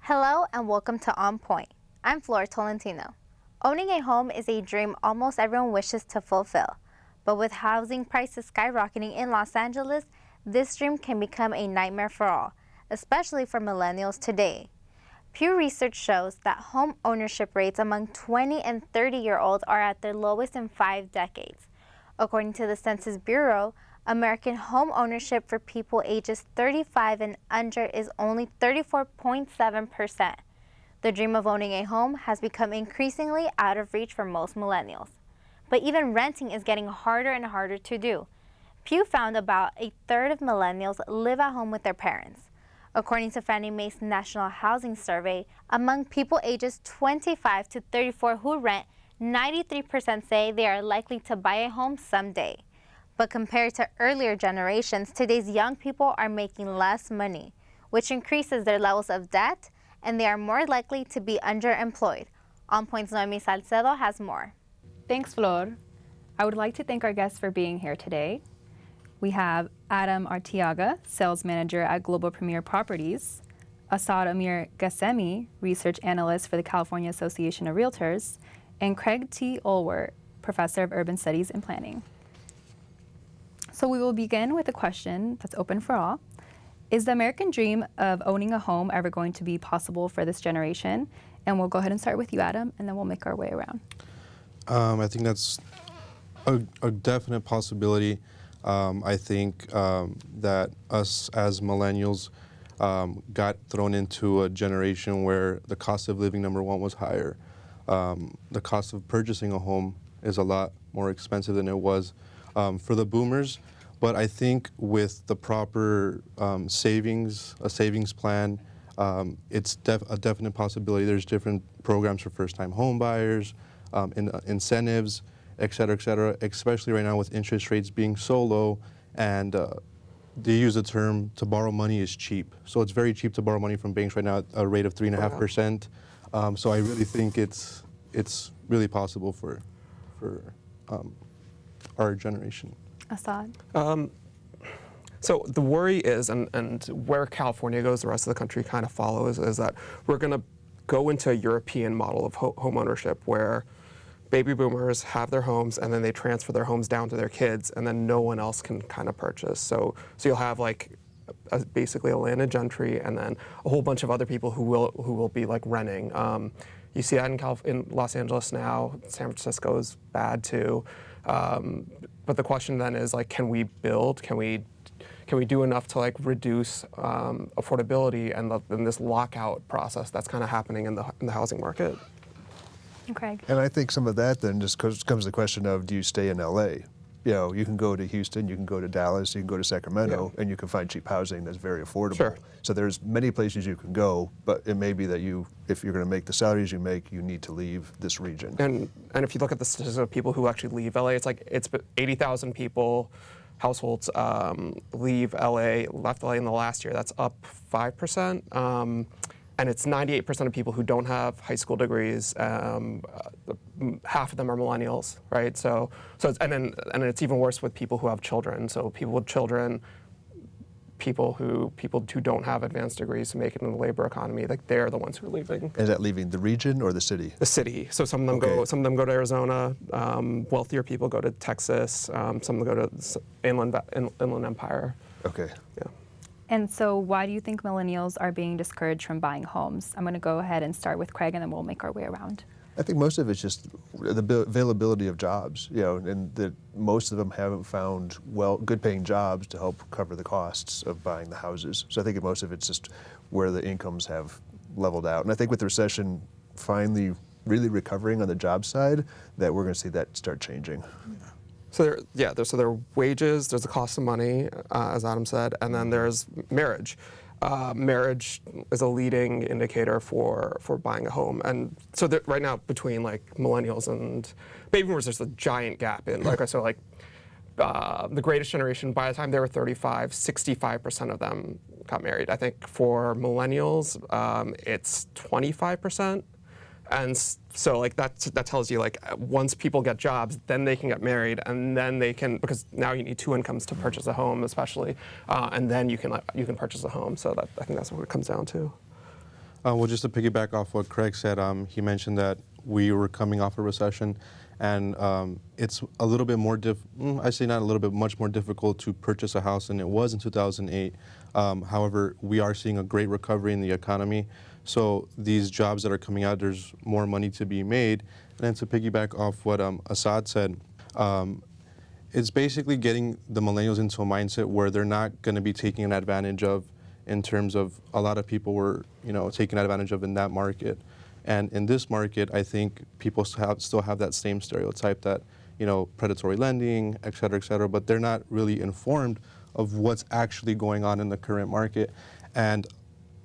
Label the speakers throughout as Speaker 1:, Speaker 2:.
Speaker 1: Hello and welcome to On Point. I'm Tolentino. Owning a home is a dream almost everyone wishes to fulfill. But with housing prices skyrocketing in Los Angeles, this dream can become a nightmare for all, especially for millennials today. Pew Research shows that home ownership rates among 20 and 30-year-olds are at their lowest in 5 decades. According to the Census Bureau, American home ownership for people ages 35 and under is only 34.7%. The dream of owning a home has become increasingly out of reach for most millennials. But even renting is getting harder and harder to do. Pew found about a third of millennials live at home with their parents. According to Fannie Mae's National Housing Survey, among people ages 25 to 34 who rent, 93% say they are likely to buy a home someday. But compared to earlier generations, today's young people are making less money, which increases their levels of debt, and they are more likely to be underemployed. On Point's Noemi Salcedo has more.
Speaker 2: Thanks, Flor. I would like to thank our guests for being here today. We have Adam Arteaga, Sales Manager at Global Premier Properties, Azad Amir-Ghessimi, Research Analyst for the California Association of Realtors, and Craig T. Olwert, Professor of Urban Studies and Planning. So we will begin with a question that's open for all. Is the American dream of owning a home ever going to be possible for this generation? And we'll go ahead and start with you, Adam, and then we'll make our way around.
Speaker 3: I think that's a definite possibility. I think that us as millennials got thrown into a generation where the cost of living, number one, was higher. The cost of purchasing a home is a lot more expensive than it was for the boomers. But I think with the proper a savings plan, it's a definite possibility. There's different programs for first-time home buyers, incentives, et cetera, especially right now with interest rates being so low, and they use the term to borrow money is cheap. So it's very cheap to borrow money from banks right now at a rate of 3.5%. So I really think it's really possible for our generation.
Speaker 2: Azad?
Speaker 4: So the worry is, and where California goes, the rest of the country kind of follows, is that we're going to go into a European model of home ownership where baby boomers have their homes and then they transfer their homes down to their kids, and then no one else can kind of purchase. So you'll have like basically a landed gentry and then a whole bunch of other people who will be like renting. You see that in Los Angeles now. San Francisco is bad too. But the question then is like, can we build? Can we do enough to like reduce affordability and this lockout process that's kind of happening in the housing market?
Speaker 2: Craig.
Speaker 5: And I think some of that then just comes to the question of, do you stay in LA? You know, you can go to Houston, you can go to Dallas, you can go to Sacramento, and you can find cheap housing that's very affordable. Sure. So there's many places you can go, but it may be that if you're going to make the salaries you make, you need to leave this region.
Speaker 4: And if you look at the statistics of people who actually leave LA, it's 80,000 people, households left LA in the last year. That's up 5%. And it's 98% of people who don't have high school degrees. Half of them are millennials, right? So and it's even worse with people who have children. So people with children, people who don't have advanced degrees to make it in the labor economy, like they're the ones who are leaving.
Speaker 5: Is that leaving the region or the city?
Speaker 4: The city. So some of them go to Arizona. Wealthier people go to Texas. Some of them go to Inland Empire.
Speaker 5: Okay.
Speaker 4: Yeah.
Speaker 2: And so why do you think millennials are being discouraged from buying homes? I'm going to go ahead and start with Craig, and then we'll make our way around.
Speaker 5: I think most of it's just the availability of jobs, and that most of them haven't found good-paying jobs to help cover the costs of buying the houses. So I think most of it's just where the incomes have leveled out. And I think with the recession finally really recovering on the job side, that we're going to see that start changing.
Speaker 4: So there are wages, there's the cost of money, as Adam said, and then there's marriage. Marriage is a leading indicator for buying a home. And so right now between like millennials and baby boomers, there's a giant gap in, the greatest generation, by the time they were 35, 65% of them got married. I think for millennials, it's 25%. And so like that tells you like once people get jobs, then they can get married, and then they can, because now you need 2 incomes to purchase a home, especially, and then you can purchase a home. So I think that's what it comes down to.
Speaker 3: Well, just to piggyback off what Craig said, he mentioned that we were coming off a recession, and it's a little bit more I say not a little bit, much more difficult to purchase a house than it was in 2008. However, we are seeing a great recovery in the economy. So these jobs that are coming out, there's more money to be made. And then to piggyback off what Azad said, it's basically getting the millennials into a mindset where they're not going to be taking advantage of, in terms of a lot of people were, taken advantage of in that market. And in this market, I think people still have that same stereotype that, predatory lending, et cetera, but they're not really informed of what's actually going on in the current market. And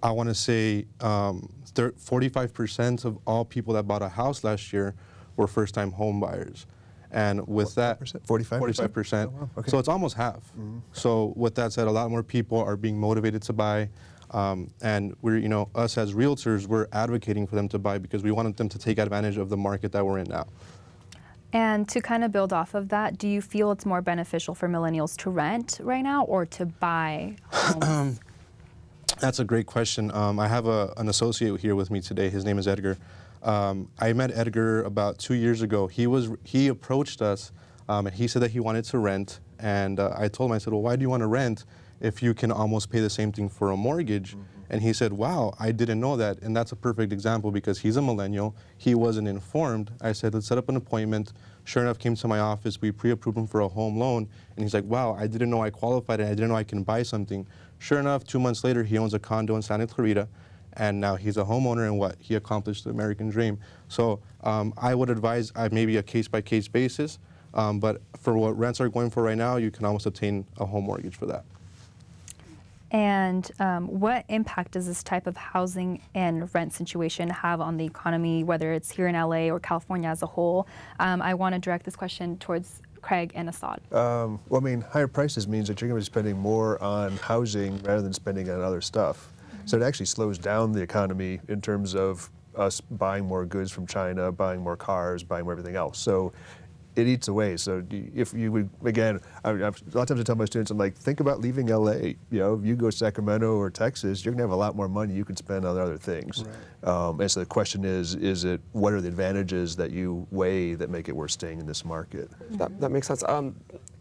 Speaker 3: I want to say 45% of all people that bought a house last year were first-time home buyers. And with that, 45%. Oh, wow. Okay. So it's almost half. Mm-hmm. So with that said, a lot more people are being motivated to buy. And we're, us as realtors, we're advocating for them to buy because we want them to take advantage of the market that we're in now.
Speaker 2: And to kind of build off of that, do you feel it's more beneficial for millennials to rent right now or to buy homes?
Speaker 3: That's a great question. I have an associate here with me today. His name is Edgar. I met Edgar about 2 years ago. He approached us, and he said that he wanted to rent. And I told him, I said, well, why do you want to rent if you can almost pay the same thing for a mortgage? Mm-hmm. And he said, wow, I didn't know that. And that's a perfect example because he's a millennial. He wasn't informed. I said, let's set up an appointment. Sure enough, came to my office. We pre-approved him for a home loan. And he's like, wow, I didn't know I qualified and I didn't know I can buy something. Sure enough, 2 months later, he owns a condo in Santa Clarita. And now he's a homeowner, and what? He accomplished the American dream. So I would advise maybe a case-by-case basis. But for what rents are going for right now, you can almost obtain a home mortgage for that.
Speaker 2: And what impact does this type of housing and rent situation have on the economy, whether it's here in LA or California as a whole? I want to direct this question towards Craig and Azad.
Speaker 5: Well, I mean, higher prices means that you're going to be spending more on housing rather than spending on other stuff. Mm-hmm. So it actually slows down the economy in terms of us buying more goods from China, buying more cars, buying more everything else. So it eats away. So if you would, again, a lot of times I tell my students, I'm like, think about leaving LA. If you go to Sacramento or Texas, you're gonna have a lot more money you can spend on other things. Right. And so the question is what are the advantages that you weigh that make it worth staying in this market?
Speaker 4: That makes sense.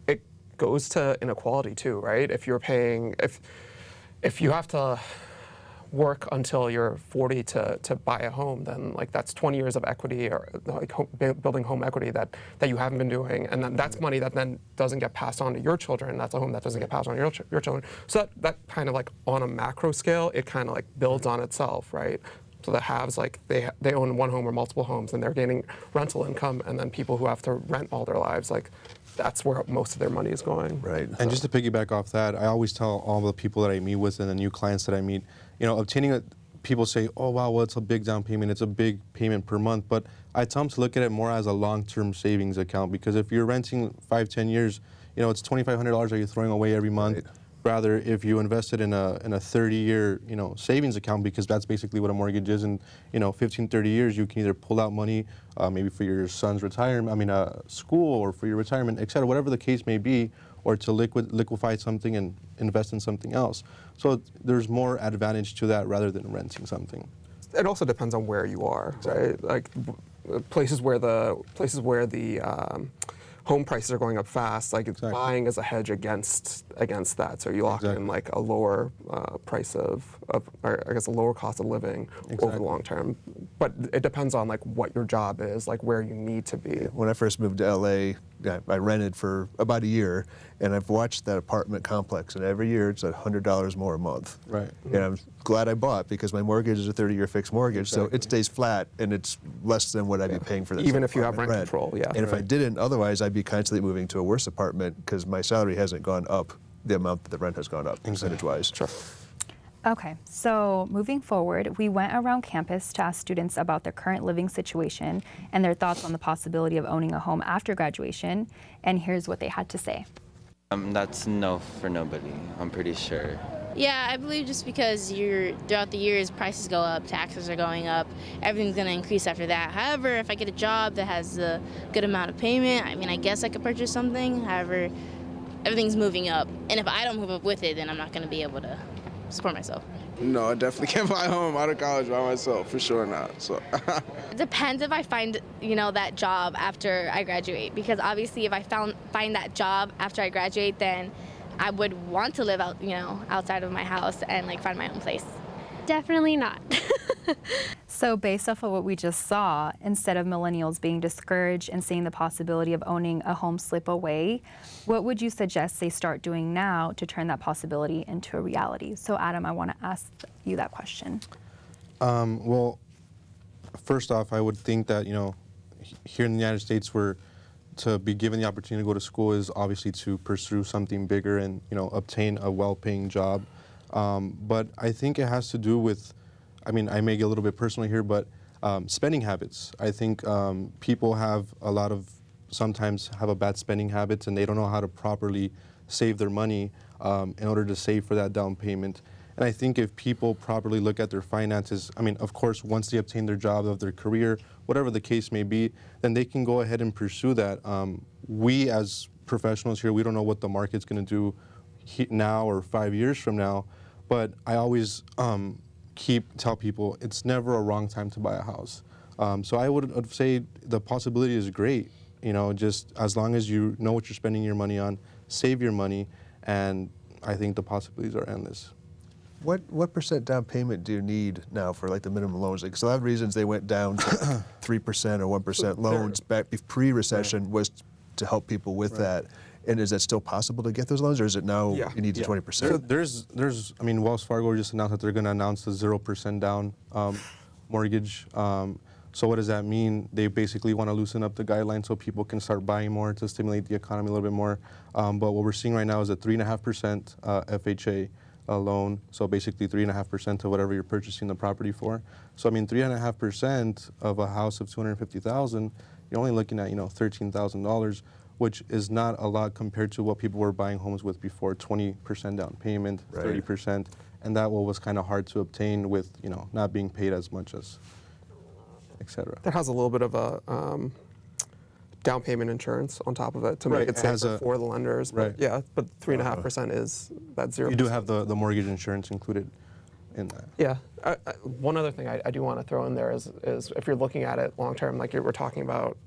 Speaker 4: It goes to inequality too, right? If you're paying, if you have to work until you're 40 to buy a home, then that's 20 years of equity or building home equity that you haven't been doing, and then that's money that then doesn't get passed on to your children. That's a home that doesn't get passed on to your children. So that kind of on a macro scale, it kind of builds on itself, right? So the haves, they own one home or multiple homes, and they're gaining rental income, and then people who have to rent all their lives, that's where most of their money is going.
Speaker 3: Right. And just to piggyback off that, I always tell all the people that I meet with and the new clients that I meet, people say, oh, wow, well, it's a big down payment. It's a big payment per month. But I tell them to look at it more as a long-term savings account, because if you're renting 5-10 years, it's $2,500 that you're throwing away every month. Right. Rather, if you invested in a 30-year, savings account, because that's basically what a mortgage is. In 15-30 years, you can either pull out money, maybe for your son's retirement, school, or for your retirement, et cetera, whatever the case may be, or to liquefy something and invest in something else. So there's more advantage to that rather than renting something.
Speaker 4: It also depends on where you are, right? Places where the home prices are going up fast,
Speaker 3: Exactly.
Speaker 4: Buying as a hedge against that. So you lock in a lower price of or I guess a lower cost of living over the long term. But it depends on what your job is, where you need to be.
Speaker 5: When I first moved to LA, I rented for about a year, and I've watched that apartment complex, and every year it's $100 more a month.
Speaker 3: Right.
Speaker 5: And I'm glad I bought, because my mortgage is a 30-year fixed mortgage, so it stays flat, and it's less than what I'd be paying for this.
Speaker 4: Even if you have rent control, yeah.
Speaker 5: And if I didn't, otherwise I'd be constantly moving to a worse apartment, because my salary hasn't gone up the amount that the rent has gone up, percentage-wise.
Speaker 4: Sure.
Speaker 2: Okay, so moving forward, we went around campus to ask students about their current living situation and their thoughts on the possibility of owning a home after graduation, and here's what they had to say.
Speaker 6: That's no for nobody, I'm pretty sure.
Speaker 7: Yeah, I believe just because throughout the years prices go up, taxes are going up, everything's going to increase after that. However, if I get a job that has a good amount of payment, I guess I could purchase something. However, everything's moving up, and if I don't move up with it, then I'm not going to be able to support myself.
Speaker 8: No, I definitely can't buy a home out of college by myself, for sure not. So.
Speaker 9: It depends if I find, that job after I graduate, because obviously if I find that job after I graduate, then I would want to live out, outside of my house and like find my own place.
Speaker 10: Definitely not.
Speaker 2: So based off of what we just saw, instead of millennials being discouraged and seeing the possibility of owning a home slip away, what would you suggest they start doing now to turn that possibility into a reality? So Adam, I want to ask you that question.
Speaker 3: Well, first off, I would think that, here in the United States, to be given the opportunity to go to school is obviously to pursue something bigger and, obtain a well-paying job. But I think it has to do with, I may get a little bit personal here, but spending habits. I think people sometimes have a bad spending habits, and they don't know how to properly save their money in order to save for that down payment. And I think if people properly look at their finances, of course, once they obtain their job of their career, whatever the case may be, then they can go ahead and pursue that. We as professionals here, we don't know what the market's going to do now or 5 years from now, but I always tell people it's never a wrong time to buy a house. So I would say the possibility is great, just as long as you know what you're spending your money on, save your money, and I think the possibilities are endless.
Speaker 5: What percent down payment do you need now for like the minimum loans? Like, so a lot of reasons they went down to 3% or 1% loans back pre-recession was to help people with that. And is that still possible to get those loans, or is it now you need the 20%?
Speaker 3: There's Wells Fargo just announced that they're going to announce the 0% down mortgage. So what does that mean? They basically want to loosen up the guidelines so people can start buying more to stimulate the economy a little bit more. But what we're seeing right now is a 3.5% FHA loan. So basically 3.5% of whatever you're purchasing the property for. So 3.5% of a house of $250,000, you're only looking at $13,000. Which is not a lot compared to what people were buying homes with before, 20% down payment, 30%, and that was kind of hard to obtain with, not being paid as much as, et cetera.
Speaker 4: That has a little bit of a down payment insurance on top of it to make it safer for the lenders. But but 3.5% is that 0%.
Speaker 3: You do have the mortgage insurance included in that.
Speaker 4: Yeah. One other thing I do want to throw in there is if you're looking at it long term, like we're talking about,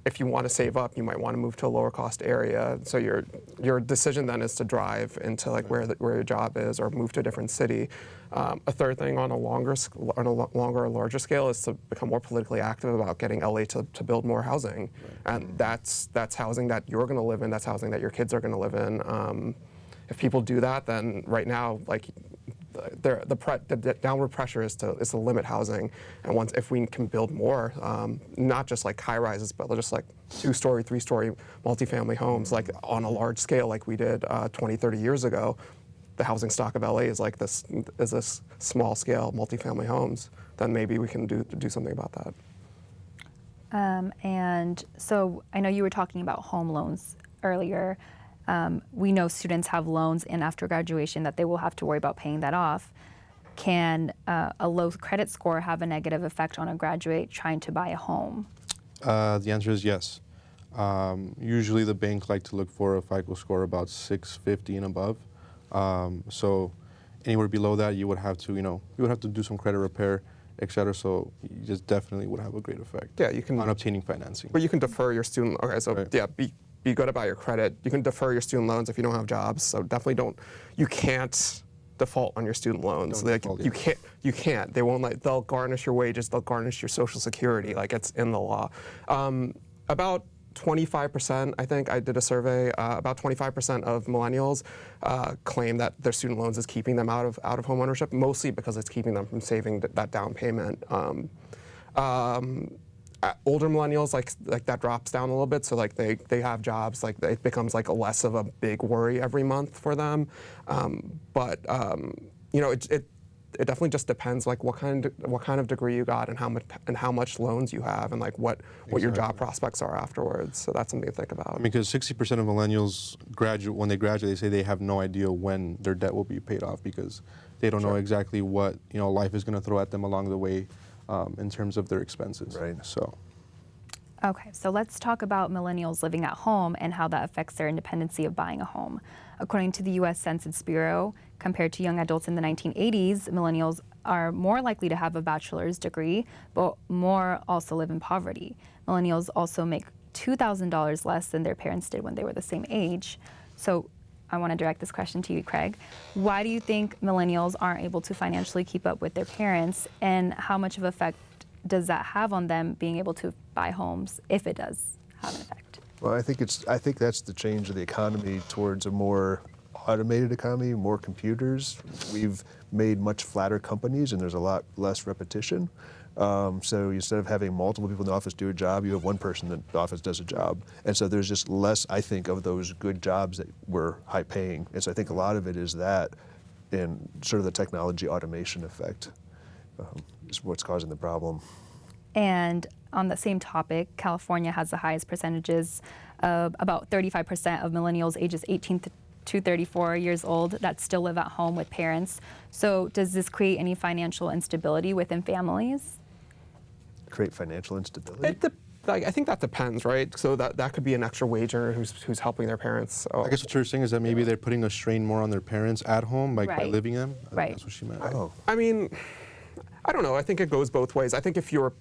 Speaker 4: if you want to save up, you might want to move to a lower cost area. So your decision then is to drive into like where your job is or move to a different city. A third thing on a longer or larger scale is to become more politically active about getting LA to build more housing, and that's housing that you're going to live in. That's housing that your kids are going to live in. If people do that, then right now, like the downward pressure is to limit housing, and if we can build more, not just like high rises, but just like 2-story, 3-story multifamily homes, like on a large scale, like we did 20, 30 years ago. The housing stock of LA is like this small scale multifamily homes. Then maybe we can do something about that.
Speaker 2: And so I know you were talking about home loans earlier. We know students have loans and after graduation that they will have to worry about paying that off. Can a low credit score have a negative effect on a graduate trying to buy a home?
Speaker 3: The answer is yes. Usually the bank like to look for a FICO score about 650 and above. So anywhere below that, you would have to do some credit repair, et cetera. So you just definitely would have a great effect.
Speaker 4: Yeah, you can
Speaker 3: on obtaining financing.
Speaker 4: But you can defer your student. Okay, so be good about your credit. You can defer your student loans if you don't have jobs. So definitely you can't default on your student loans. You can't. They won't they'll garnish your wages. They'll garnish your Social Security. Like it's in the law. About 25%, I think I did a survey, about 25% of millennials claim that their student loans is keeping them out of home ownership, mostly because it's keeping them from saving that down payment. Older millennials, like that drops down a little bit, so like they have jobs, like it becomes like less of a big worry every month for them. It definitely just depends like what kind of degree you got and how much loans you have and like what your job prospects are afterwards. So that's something to think about.
Speaker 3: Because 60% of millennials when they graduate, they say they have no idea when their debt will be paid off because they don't know exactly what life is going to throw at them along the way in terms of their expenses.
Speaker 5: Right.
Speaker 3: So.
Speaker 2: Okay, so let's talk about millennials living at home and how that affects their independency of buying a home. according to the U.S. Census Bureau, compared to young adults in the 1980s, millennials are more likely to have a bachelor's degree, but more also live in poverty. Millennials also make $2,000 less than their parents did when they were the same age. So I want to direct this question to you, Craig. Why do you think millennials aren't able to financially keep up with their parents, and how much of an effect does that have on them being able to buy homes, if it does have an effect?
Speaker 5: Well, I think that's the change of the economy towards a more automated economy, more computers. We've made much flatter companies, and there's a lot less repetition. So instead of having multiple people in the office do a job, you have one person in the office does a job. And so there's just less, I think, of those good jobs that were high paying. And so I think a lot of it is that, and sort of the technology automation effect is what's causing the problem.
Speaker 2: And on the same topic, California has the highest percentages of about 35% of millennials ages 18 to 34 years old that still live at home with parents. So does this create any financial instability within families?
Speaker 5: Create financial instability?
Speaker 4: I think that depends, right? So that could be an extra wage earner who's helping their parents.
Speaker 3: I guess what you're saying is that maybe they're putting a strain more on their parents at home by living them?
Speaker 2: Right.
Speaker 3: That's what she meant.
Speaker 5: Oh.
Speaker 4: I mean, I don't know. I think it goes both ways. I think if you're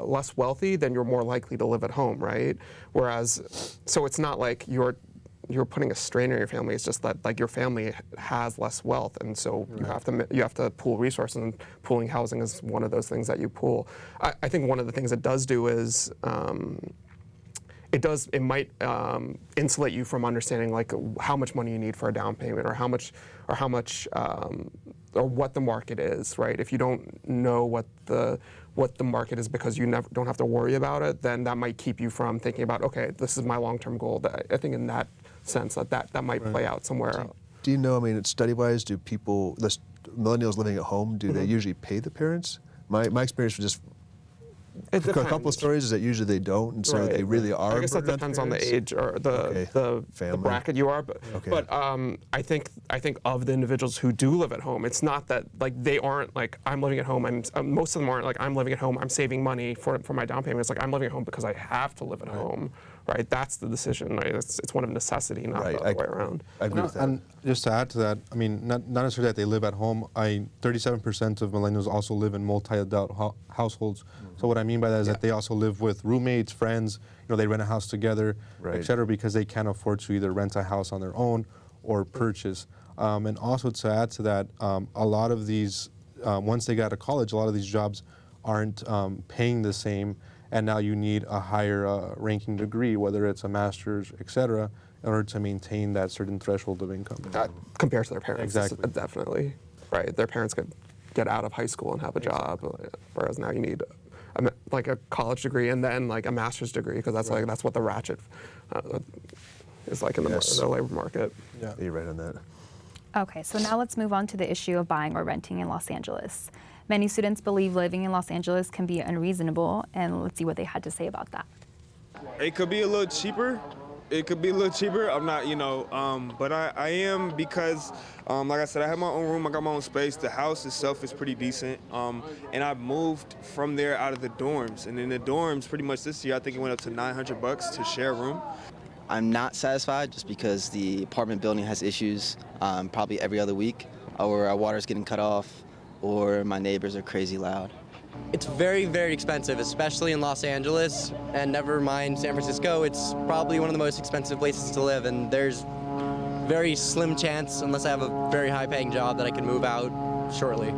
Speaker 4: less wealthy, then you're more likely to live at home, right? Whereas, so it's not like you're putting a strain on your family. It's just that like your family has less wealth, and so you have to pool resources, and pooling housing is one of those things that you pool. I think one of the things it does do is it might insulate you from understanding like how much money you need for a down payment, or how much or what the market is, right? If you don't know what the market is because you don't have to worry about it, then that might keep you from thinking about, okay, this is my long-term goal. I think in that sense that might play out somewhere.
Speaker 5: Do you know, I mean, study-wise, do people, the millennials living at home, do they usually pay the parents? My experience was just a couple of stories is that usually they don't, and so they really are.
Speaker 4: I guess that depends on the age or the bracket you are. But I think of the individuals who do live at home, it's not that like they aren't like I'm living at home. Most of them aren't like I'm living at home. I'm saving money for my down payment. It's like I'm living at home because I have to live at home. Right, that's the decision. Right? It's one of necessity, not the other way around.
Speaker 5: I agree with that.
Speaker 3: And just to add to that, I mean, not necessarily that they live at home. 37% of millennials also live in multi-adult households. So what I mean by that is that they also live with roommates, friends. You know, they rent a house together, et cetera, because they can't afford to either rent a house on their own or purchase. And also to add to that, a lot of these, once they get out of college, a lot of these jobs aren't paying the same. And now you need a higher ranking degree, whether it's a master's, et cetera, in order to maintain that certain threshold of income.
Speaker 4: Compared to their parents,
Speaker 3: exactly.
Speaker 4: Definitely. Right, their parents could get out of high school and have a job, whereas now you need like a college degree and then like a master's degree, because that's what the ratchet is like in the labor market.
Speaker 5: Yeah, you're right on that.
Speaker 2: Okay, so now let's move on to the issue of buying or renting in Los Angeles. Many students believe living in Los Angeles can be unreasonable, and let's see what they had to say about that.
Speaker 10: It could be a little cheaper. I'm not, but I am because, like I said, I have my own room, I got my own space. The house itself is pretty decent, and I've moved from there out of the dorms. And in the dorms, pretty much this year, I think it went up to $900 to share a room.
Speaker 11: I'm not satisfied just because the apartment building has issues probably every other week, or our water's getting cut off, or my neighbors are crazy loud.
Speaker 12: It's very, very expensive, especially in Los Angeles, and never mind San Francisco. It's probably one of the most expensive places to live, and there's very slim chance, unless I have a very high-paying job, that I can move out shortly.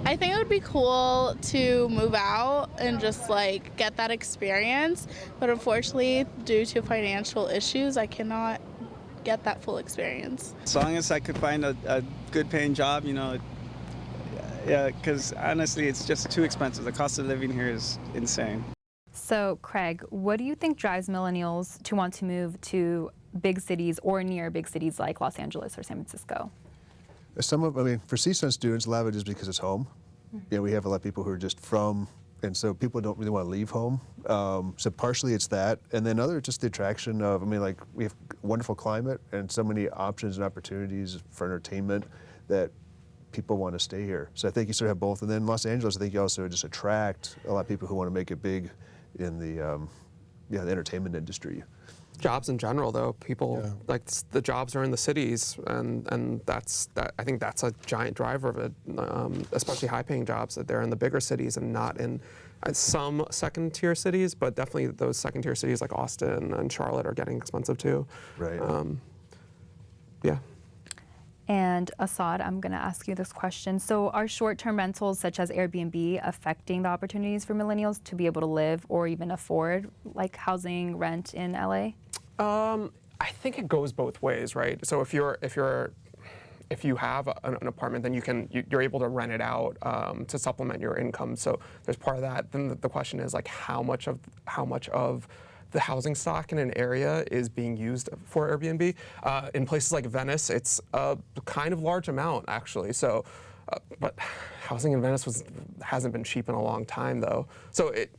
Speaker 13: I think it would be cool to move out and just like get that experience, but unfortunately, due to financial issues, I cannot get that full experience.
Speaker 14: As long as I could find a good-paying job, yeah, because honestly, it's just too expensive. The cost of living here is insane.
Speaker 2: So, Craig, what do you think drives millennials to want to move to big cities or near big cities like Los Angeles or San Francisco?
Speaker 5: For CSUN students, a lot of it is because it's home. We have a lot of people who are just from, and so people don't really want to leave home. So partially it's that, and then just the attraction of, we have wonderful climate and so many options and opportunities for entertainment that people want to stay here. So I think you sort of have both. And then Los Angeles, I think you also just attract a lot of people who want to make it big in the entertainment industry.
Speaker 4: jobs in general, though. People like the jobs are in the cities, and I think that's a giant driver of it. Especially high-paying jobs, that they're in the bigger cities and not in some second-tier cities, but definitely those second-tier cities like Austin and Charlotte are getting expensive too.
Speaker 5: Right.
Speaker 4: Yeah.
Speaker 2: And Azad, I'm going to ask you this question. So are short-term rentals such as Airbnb affecting the opportunities for millennials to be able to live or even afford like housing, rent in LA?
Speaker 4: I think it goes both ways, right? So if you have an apartment, then you're able to rent it out to supplement your income. So there's part of that. Then the question is like how much of the housing stock in an area is being used for Airbnb. In places like Venice, it's a kind of large amount actually. So, but housing in Venice hasn't been cheap in a long time though. So it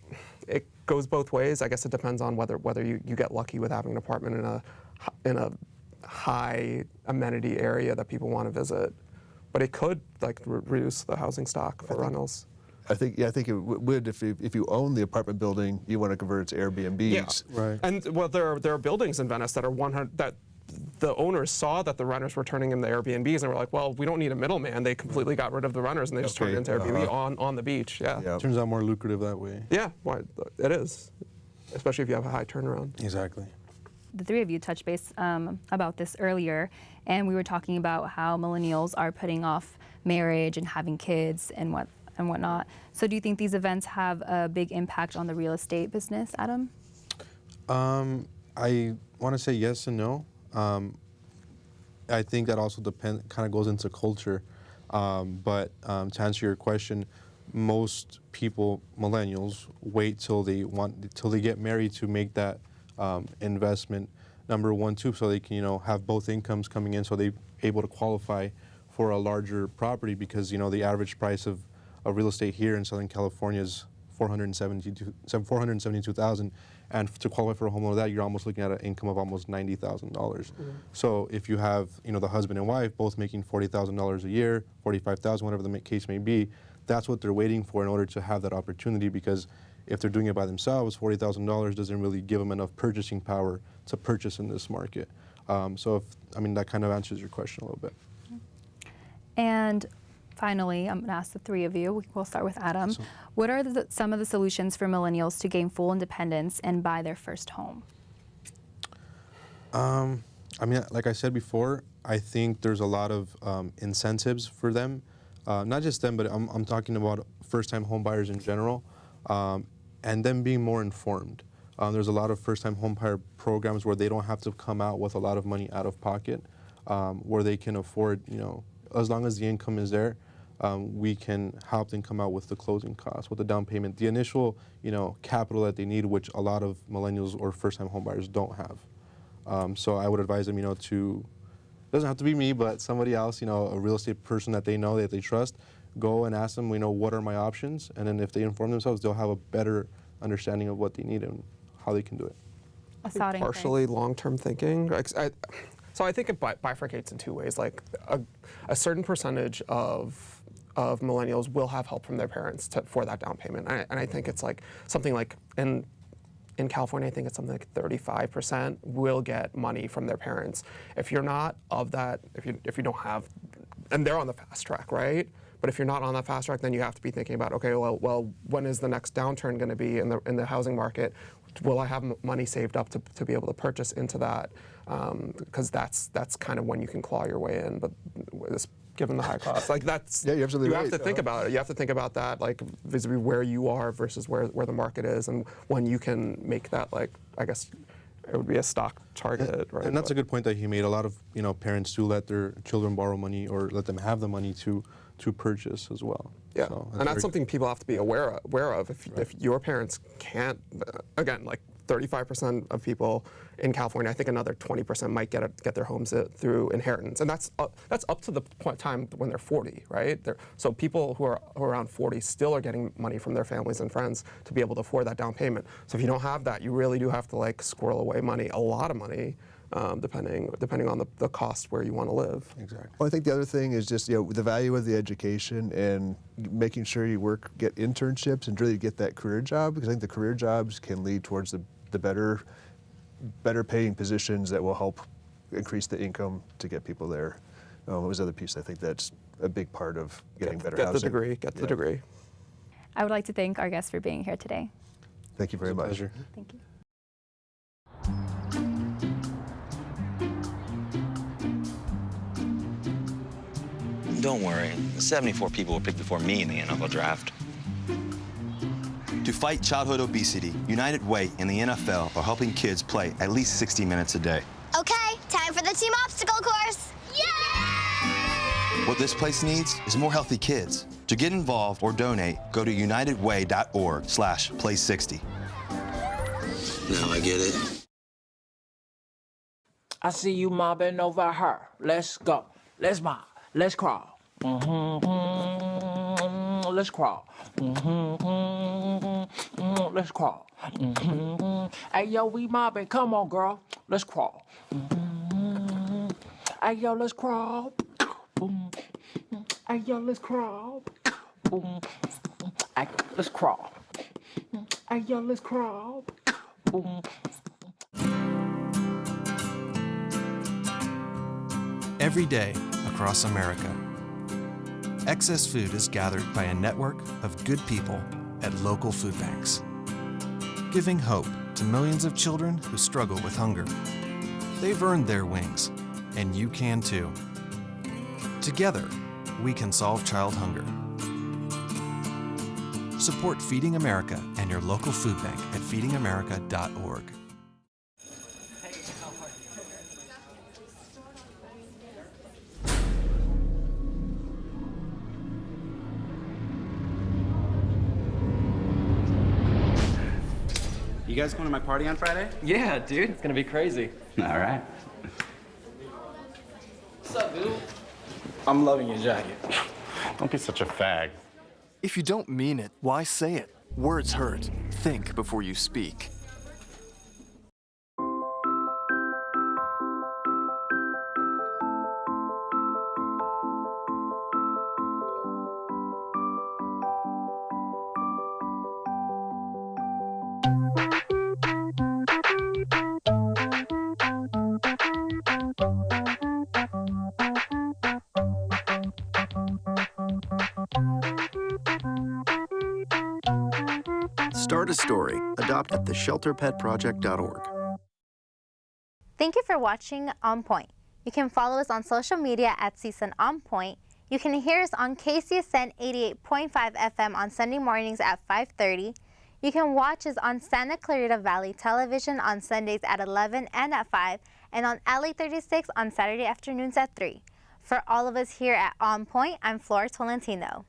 Speaker 4: goes both ways. I guess it depends on whether you get lucky with having an apartment in a high amenity area that people want to visit. But it could like reduce the housing stock for rentals.
Speaker 5: I think it would if you own the apartment building, you want to convert it to Airbnbs.
Speaker 4: Yeah. Right. And well, there are buildings in Venice that are 100 that the owners saw that the renters were turning in the Airbnbs and were like, well, we don't need a middleman. They completely got rid of the renters and they just turned it into Airbnb on the beach. Yeah.
Speaker 3: Turns out more lucrative that way.
Speaker 4: Yeah, it is, especially if you have a high turnaround.
Speaker 3: Exactly.
Speaker 2: The three of you touched base about this earlier, and we were talking about how millennials are putting off marriage and having kids and whatnot. So do you think these events have a big impact on the real estate business, Adam?
Speaker 3: I want to say yes and no. I think that also kind of goes into culture. But to answer your question, most people, millennials, wait till they get married to make that investment. Number one, too, so they can have both incomes coming in, so they're able to qualify for a larger property because the average price of real estate here in Southern California is $472,000, and to qualify for a home loan, that you're almost looking at an income of almost $90,000. So if you have the husband and wife both making $40,000 a year, $45,000, whatever the case may be, that's what they're waiting for in order to have that opportunity. Because if they're doing it by themselves, $40,000 doesn't really give them enough purchasing power to purchase in this market. So that kind of answers your question a little bit.
Speaker 2: And finally, I'm going to ask the three of you. We'll start with Adam. Awesome. What are some of the solutions for millennials to gain full independence and buy their first home?
Speaker 3: Like I said before, I think there's a lot of incentives for them. Not just them, but I'm talking about first-time home buyers in general, and them being more informed. There's a lot of first-time home buyer programs where they don't have to come out with a lot of money out of pocket, where they can afford, as long as the income is there, we can help them come out with the closing costs, with the down payment, the initial, capital that they need, which a lot of millennials or first-time home buyers don't have. So I would advise them, doesn't have to be me, but somebody else, a real estate person that they know, that they trust, go and ask them, what are my options? And then if they inform themselves, they'll have a better understanding of what they need and how they can do it.
Speaker 4: Partially long-term thinking. So I think it bifurcates in two ways. Like a certain percentage of millennials will have help from their parents for that down payment. And I think it's like something like in California, I think it's something like 35% will get money from their parents. If you're not of that, if you don't have, and they're on the fast track, right? But if you're not on that fast track, then you have to be thinking about, okay, well, when is the next downturn going to be in the housing market? Will I have money saved up to be able to purchase into that? Because that's kind of when you can claw your way in. But given the high cost, like that's
Speaker 5: you're absolutely right.
Speaker 4: You have to think about it. You have to think about that, like vis-a-vis where you are versus where the market is, and when you can make that, like, I guess it would be a stock target, right?
Speaker 3: And that's a good point that he made. A lot of parents do let their children borrow money or let them have the money to purchase as well.
Speaker 4: Yeah,
Speaker 3: so
Speaker 4: and that's something people have to be aware of. If your parents can't, again, like 35% of people in California, I think another 20% might get their homes through inheritance, and that's up to the point time when they're 40, right? So people who are around 40 still are getting money from their families and friends to be able to afford that down payment. So if you don't have that, you really do have to like squirrel away money, a lot of money. Depending on the cost where you want to live.
Speaker 3: Exactly.
Speaker 5: Well, I think the other thing is just the value of the education and making sure you get internships and really get that career job, because I think the career jobs can lead towards the better better paying positions that will help increase the income to get people there. What was the other piece? I think that's a big part of getting better housing.
Speaker 4: Get the degree.
Speaker 2: I would like to thank our guests for being here today.
Speaker 5: Thank you very much.
Speaker 3: Pleasure.
Speaker 2: Thank you.
Speaker 15: Don't worry, 74 people were picked before me in the NFL draft. To fight childhood obesity, United Way and the NFL are helping kids play at least 60 minutes a day.
Speaker 16: Okay, time for the team obstacle course. Yay!
Speaker 15: What this place needs is more healthy kids. To get involved or donate, go to unitedway.org/play60.
Speaker 17: Now I get it.
Speaker 18: I see you mobbing over her. Let's go. Let's mob. Let's crawl. Let's crawl. Let's crawl. Hey, yo, we mobbing. Come on, girl. Let's crawl. Hey, yo, let's crawl. Hey, yo, let's crawl. Hey, let's crawl. Hey, yo, let's crawl.
Speaker 19: Every day across America, excess food is gathered by a network of good people at local food banks, giving hope to millions of children who struggle with hunger. They've earned their wings, and you can too. Together, we can solve child hunger. Support Feeding America and your local food bank at feedingamerica.org.
Speaker 20: You guys going to my party on Friday?
Speaker 21: Yeah, dude, it's gonna be crazy.
Speaker 20: All right.
Speaker 21: What's up, dude? I'm loving your jacket.
Speaker 20: Don't be such a fag.
Speaker 22: If you don't mean it, why say it? Words hurt. Think before you speak.
Speaker 23: Start a story. Adopt at theshelterpetproject.org.
Speaker 1: Thank you for watching On Point. You can follow us on social media at CSUN On Point. You can hear us on KCSN 88.5 FM on Sunday mornings at 5:30. You can watch us on Santa Clarita Valley Television on Sundays at 11 and at 5, and on LA 36 on Saturday afternoons at 3. For all of us here at On Point, I'm Flor Tolentino.